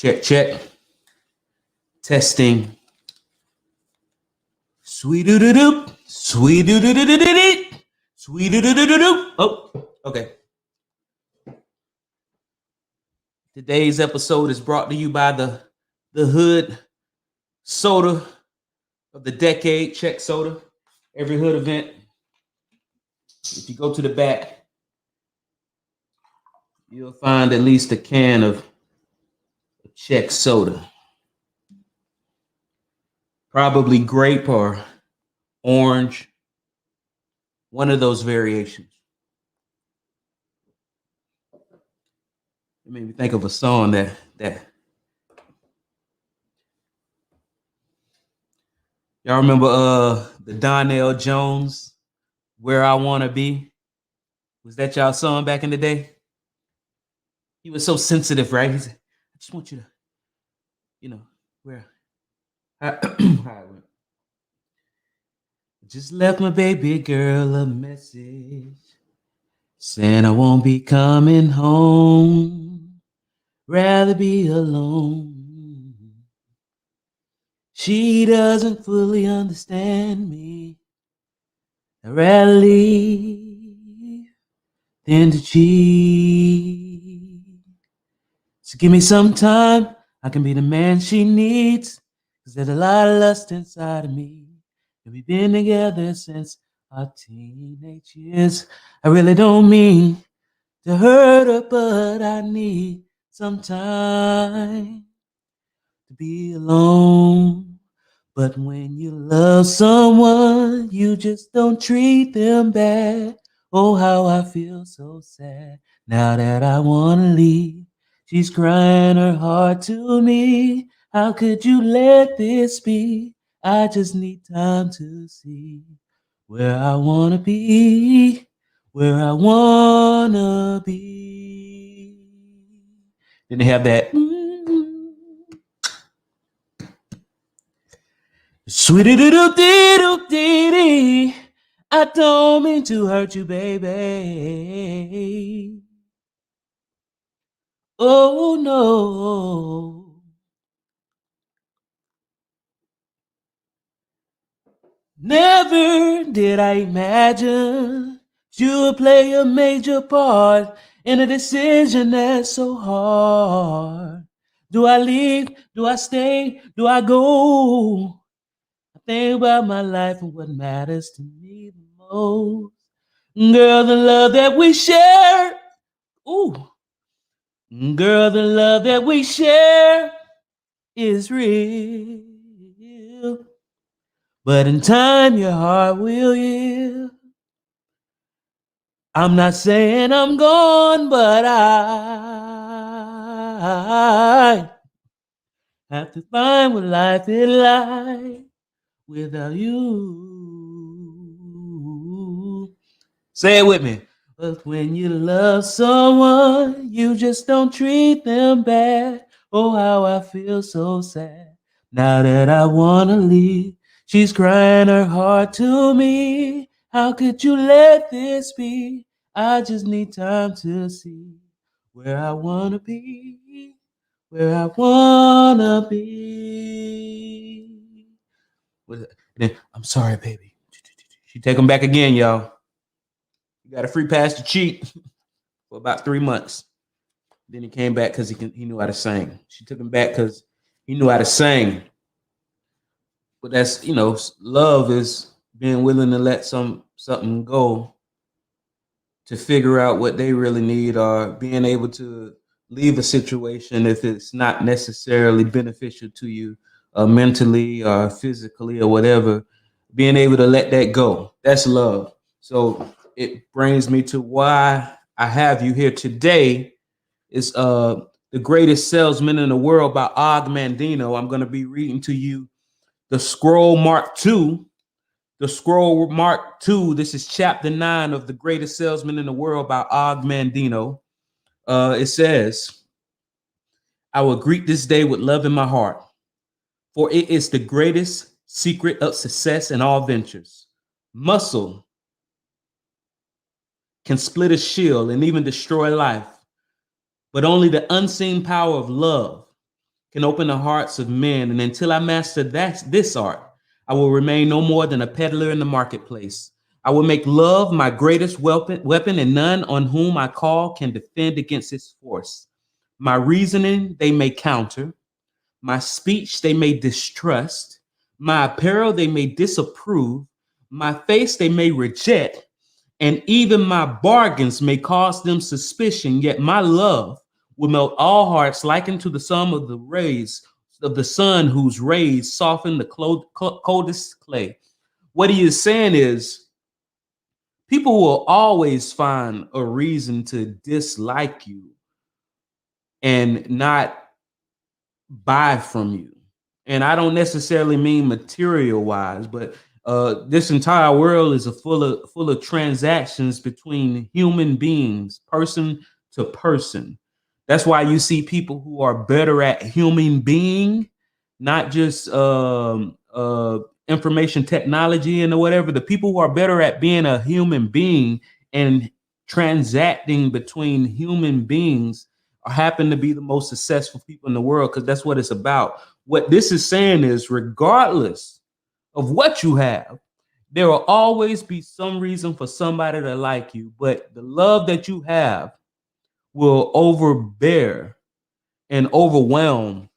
Check, check. Testing. Sweet doo doo doo. Sweet doo doo doo doo doo. Sweet doo doo doo doo doo. Oh, okay. Today's episode is brought to you by the Hood Soda of the Decade, Check Soda. Every Hood event, if you go to the back, you'll find at least a can of Check Soda. Probably grape or orange, one of those variations. It made me think of a song that y'all remember the Donnell Jones, Where I Wanna Be? Was that y'all song back in the day? He was so sensitive, right? He said, I just want you to, where how it went. Just left my baby girl a message saying I won't be coming home, rather be alone. She doesn't fully understand me. I'd rather leave than to cheat. So give me some time, I can be the man she needs, 'cause there's a lot of lust inside of me. And we've been together since our teenage years. I really don't mean to hurt her, but I need some time to be alone. But when you love someone, you just don't treat them bad. Oh, how I feel so sad now that I want to leave. She's crying her heart to me. How could you let this be? I just need time to see where I want to be, where I want to be. Then they have that. Sweetie doo doo dee doo dee dee. I don't mean to hurt you, baby. Oh no. Never did I imagine you would play a major part in a decision that's so hard. Do I leave? Do I stay? Do I go? I think about my life and what matters to me the most. Girl, the love that we share. Ooh. Girl, the love that we share is real. But in time, your heart will heal. I'm not saying I'm gone, but I have to find what life is like without you. Say it with me. But when you love someone, you just don't treat them bad. Oh, how I feel so sad now that I want to leave. She's crying her heart to me. How could you let this be? I just need time to see where I want to be, where I want to be. I'm sorry, baby. She take him back again, y'all. You got a free pass to cheat for about 3 months. Then he came back because he knew how to sing. She took him back because he knew how to sing. But that's, love is being willing to let something go to figure out what they really need, or being able to leave a situation if it's not necessarily beneficial to you mentally or physically or whatever. Being able to let that go. That's love. So it brings me to why I have you here today. It's The Greatest Salesman in the World by Og Mandino. I'm going to be reading to you the Scroll Mark II. The Scroll Mark II. This is chapter 9 of The Greatest Salesman in the World by Og Mandino. It says, I will greet this day with love in my heart, for it is the greatest secret of success in all ventures. Muscle can split a shield and even destroy life, but only the unseen power of love can open the hearts of men. And until I master this art, I will remain no more than a peddler in the marketplace. I will make love my greatest weapon, and none on whom I call can defend against its force. My reasoning they may counter, my speech they may distrust, my apparel they may disapprove, my face they may reject, and even my bargains may cause them suspicion, yet my love will melt all hearts likened to the sum of the rays of the sun whose rays soften the coldest clay. What he is saying is people will always find a reason to dislike you and not buy from you. And I don't necessarily mean material wise, but this entire world is full of transactions between human beings, person to person. That's why you see people who are better at human being, not just information technology and whatever. The people who are better at being a human being and transacting between human beings happen to be the most successful people in the world, because that's what it's about. What this is saying is, regardless of what you have, there will always be some reason for somebody to like you, but the love that you have will overbear and overwhelm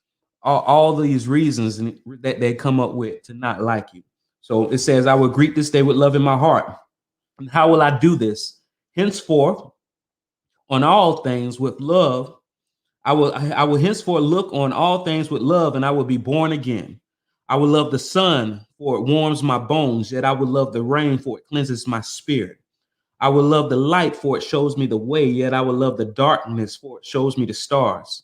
all these reasons that they come up with to not like you. So it says, I will greet this day with love in my heart. And how will I do this? Henceforth, on all things with love, I will henceforth look on all things with love, and I will be born again. I will love the sun, for it warms my bones, yet I will love the rain, for it cleanses my spirit. I will love the light, for it shows me the way, yet I will love the darkness, for it shows me the stars.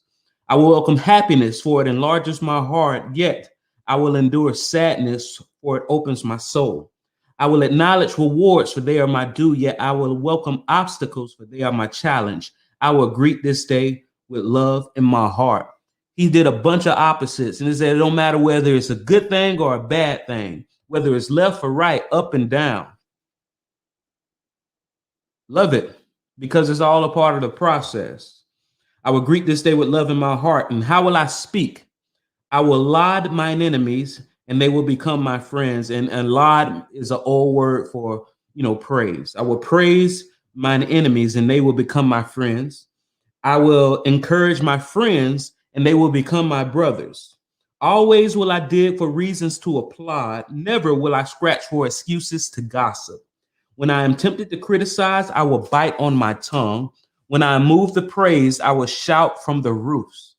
I will welcome happiness, for it enlarges my heart, yet I will endure sadness, for it opens my soul. I will acknowledge rewards, for they are my due, yet I will welcome obstacles, for they are my challenge. I will greet this day with love in my heart. He did a bunch of opposites, and he said it don't matter whether it's a good thing or a bad thing, whether it's left or right, up and down. Love it, because it's all a part of the process. I will greet this day with love in my heart. And how will I speak? I will laud mine enemies, and they will become my friends. And laud is an old word for, praise. I will praise mine enemies, and they will become my friends. I will encourage my friends, and they will become my brothers. Always will I dig for reasons to applaud. Never will I scratch for excuses to gossip. When I am tempted to criticize, I will bite on my tongue. When I am moved to praise, I will shout from the roofs.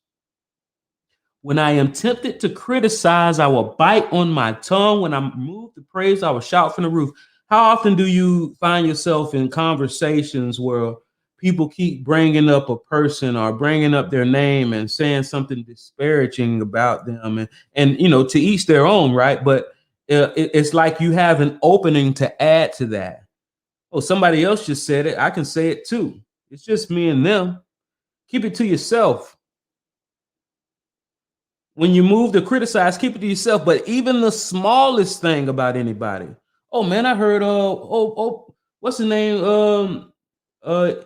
When I am tempted to criticize, I will bite on my tongue. When I'm moved to praise, I will shout from the roof. How often do you find yourself in conversations where people keep bringing up a person or bringing up their name and saying something disparaging about them? And to each their own, right? But it's like you have an opening to add to that. Oh, somebody else just said it. I can say it too. It's just me and them. Keep it to yourself. When you move to criticize, keep it to yourself. But even the smallest thing about anybody. Oh man, I heard what's the name?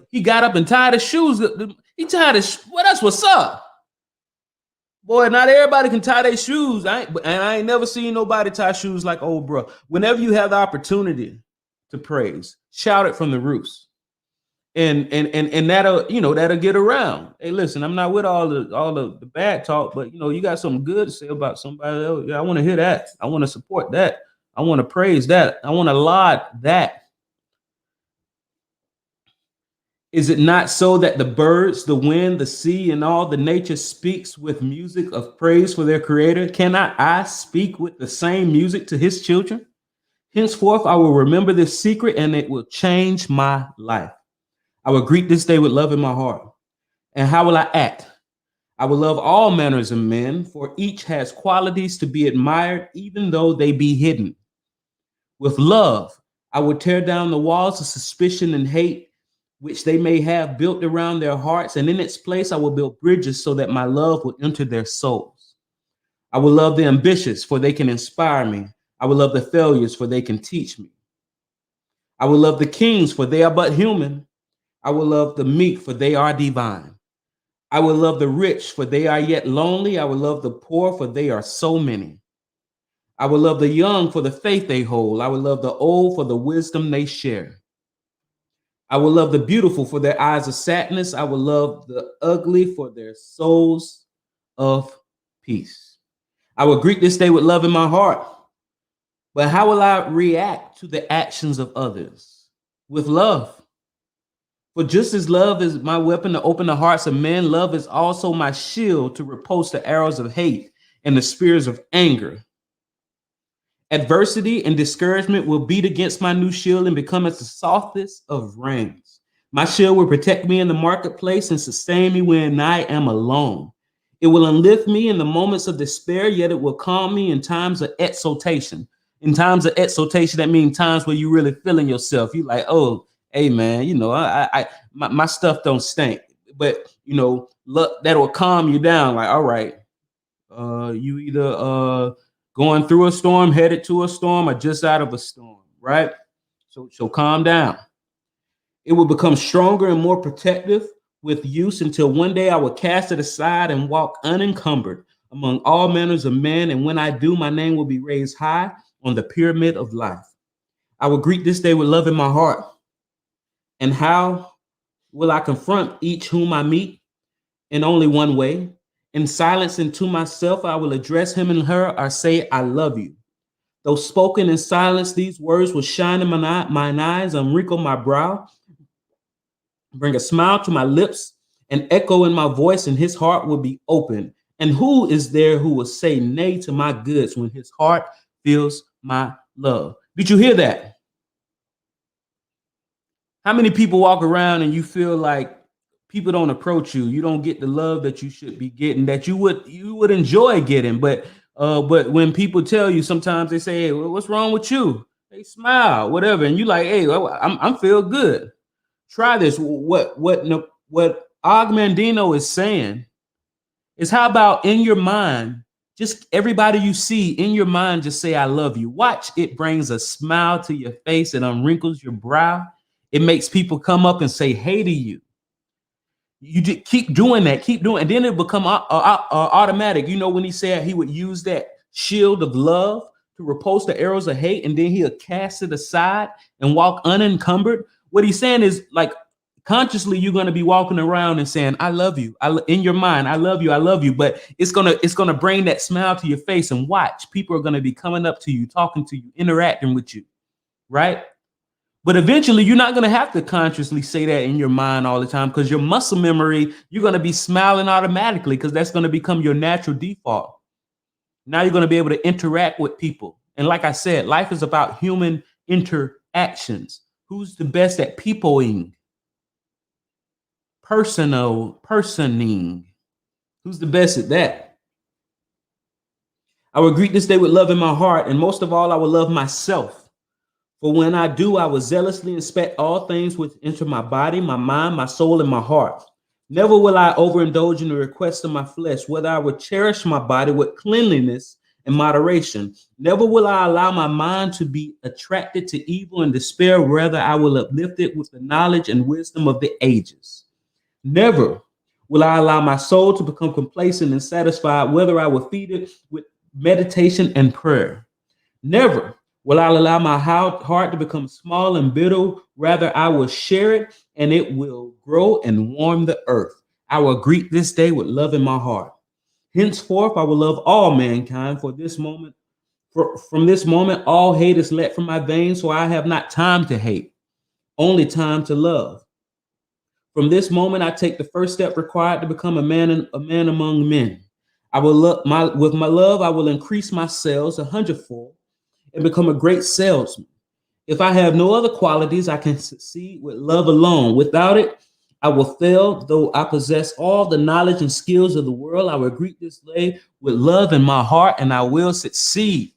He got up and tied his shoes. He tied his well, that's what's up. Boy, not everybody can tie their shoes. I ain't never seen nobody tie shoes like old bro. Whenever you have the opportunity to praise, shout it from the roofs. And that'll get around. Hey, listen, I'm not with all the bad talk, but you got something good to say about somebody else. Yeah, I want to hear that. I want to support that. I want to praise that. I want to laud that. Is it not so that the birds, the wind, the sea, and all the nature speaks with music of praise for their creator? Cannot I speak with the same music to his children? Henceforth, I will remember this secret, and it will change my life. I will greet this day with love in my heart. And how will I act? I will love all manners of men, for each has qualities to be admired, even though they be hidden. With love, I will tear down the walls of suspicion and hate, which they may have built around their hearts, and in its place I will build bridges so that my love will enter their souls. I will love the ambitious, for they can inspire me. I will love the failures, for they can teach me. I will love the kings, for they are but human. I will love the meek, for they are divine. I will love the rich, for they are yet lonely. I will love the poor, for they are so many. I will love the young for the faith they hold. I will love the old for the wisdom they share. I will love the beautiful for their eyes of sadness. I will love the ugly for their souls of peace. I will greet this day with love in my heart. But how will I react to the actions of others? With love. For just as love is my weapon to open the hearts of men, love is also my shield to repulse the arrows of hate and the spears of anger. Adversity and discouragement will beat against my new shield and become as the softest of rains. My shield will protect me in the marketplace and sustain me when I am alone. It will uplift me in the moments of despair, yet it will calm me in times of exaltation. In times of exaltation, that means times where you really feeling yourself. You like, oh, hey man, my stuff don't stink, but look, that will calm you down. Like, all right, you either going through a storm, headed to a storm, or just out of a storm, right? So calm down. It will become stronger and more protective with use until one day I will cast it aside and walk unencumbered among all manners of men. And when I do, my name will be raised high on the pyramid of life. I will greet this day with love in my heart. And how will I confront each whom I meet? In only one way. In silence and to myself, I will address him and her or say, I love you. Though spoken in silence, these words will shine in mine eyes, unwrinkle my brow, bring a smile to my lips, and echo in my voice, and his heart will be open. And who is there who will say nay to my goods when his heart feels my love? Did you hear that? How many people walk around and you feel like people don't approach you? You don't get the love that you should be getting, that you would enjoy getting. But when people tell you, sometimes they say, hey, what's wrong with you? They smile, whatever, and you like, hey, I'm feel good. Try this. What Ogmandino is saying is, how about in your mind, just everybody you see in your mind, just say, I love you. Watch, it brings a smile to your face and unwrinkles your brow. It makes people come up and say hey to you. You just keep doing that, keep doing, and then it become automatic. You know, when he said he would use that shield of love to repulse the arrows of hate, and then he'll cast it aside and walk unencumbered. What he's saying is, like, consciously you're going to be walking around and saying, I love you. In your mind, I love you. But it's gonna bring that smile to your face, and watch, people are going to be coming up to you, talking to you, interacting with you, right? But eventually, you're not going to have to consciously say that in your mind all the time, because your muscle memory, you're going to be smiling automatically, because that's going to become your natural default. Now you're going to be able to interact with people. And like I said, life is about human interactions. Who's the best at peopling? Personing. Who's the best at that? I will greet this day with love in my heart. And most of all, I will love myself. For when I do, I will zealously inspect all things which enter my body, my mind, my soul, and my heart. Never will I overindulge in the requests of my flesh, whether I would cherish my body with cleanliness and moderation. Never will I allow my mind to be attracted to evil and despair, rather I will uplift it with the knowledge and wisdom of the ages. Never will I allow my soul to become complacent and satisfied, whether I will feed it with meditation and prayer. Never will I allow my heart to become small and bitter, rather I will share it, and it will grow and warm the earth. I will greet this day with love in my heart. Henceforth, I will love all mankind. From this moment, all hate is let from my veins, so I have not time to hate, only time to love. From this moment, I take the first step required to become a man among men. I will with my love, I will increase my sales 100-fold and become a great salesman. If I have no other qualities, I can succeed with love alone. Without it, I will fail. Though I possess all the knowledge and skills of the world, I will greet this day with love in my heart, and I will succeed.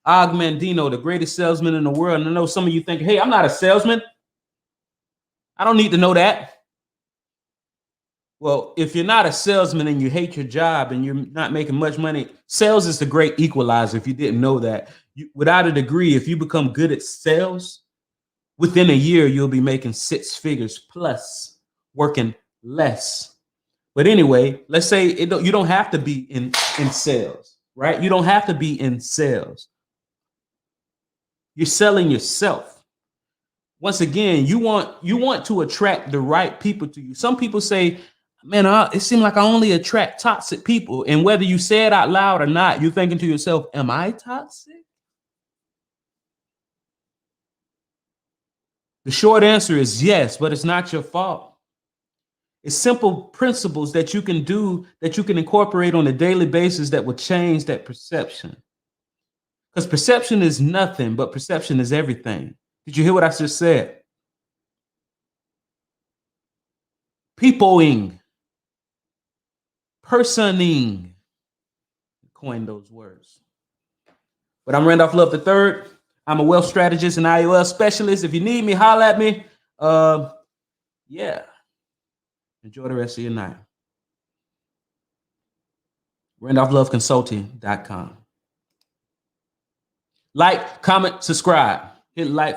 Ogmandino, the greatest salesman in the world. And I know some of you think, hey, I'm not a salesman. I don't need to know that. Well, if you're not a salesman and you hate your job and you're not making much money, sales is the great equalizer. If you didn't know that, without a degree, if you become good at sales, within a year, you'll be making 6 figures plus, working less. But anyway, let's say you don't have to be in sales, right? You don't have to be in sales. You're selling yourself. Once again, you want to attract the right people to you. Some people say, man, it seems like I only attract toxic people. And whether you say it out loud or not, you're thinking to yourself, am I toxic? The short answer is yes, but it's not your fault. It's simple principles that you can do, that you can incorporate on a daily basis that will change that perception. Because perception is nothing, but perception is everything. Did you hear what I just said? Peopling, personing, coined those words. But I'm Randolph Love III. I'm a wealth strategist and IOL specialist. If you need me, holler at me. Yeah. Enjoy the rest of your night. RandolphLoveConsulting.com. Like, comment, subscribe. Hit like.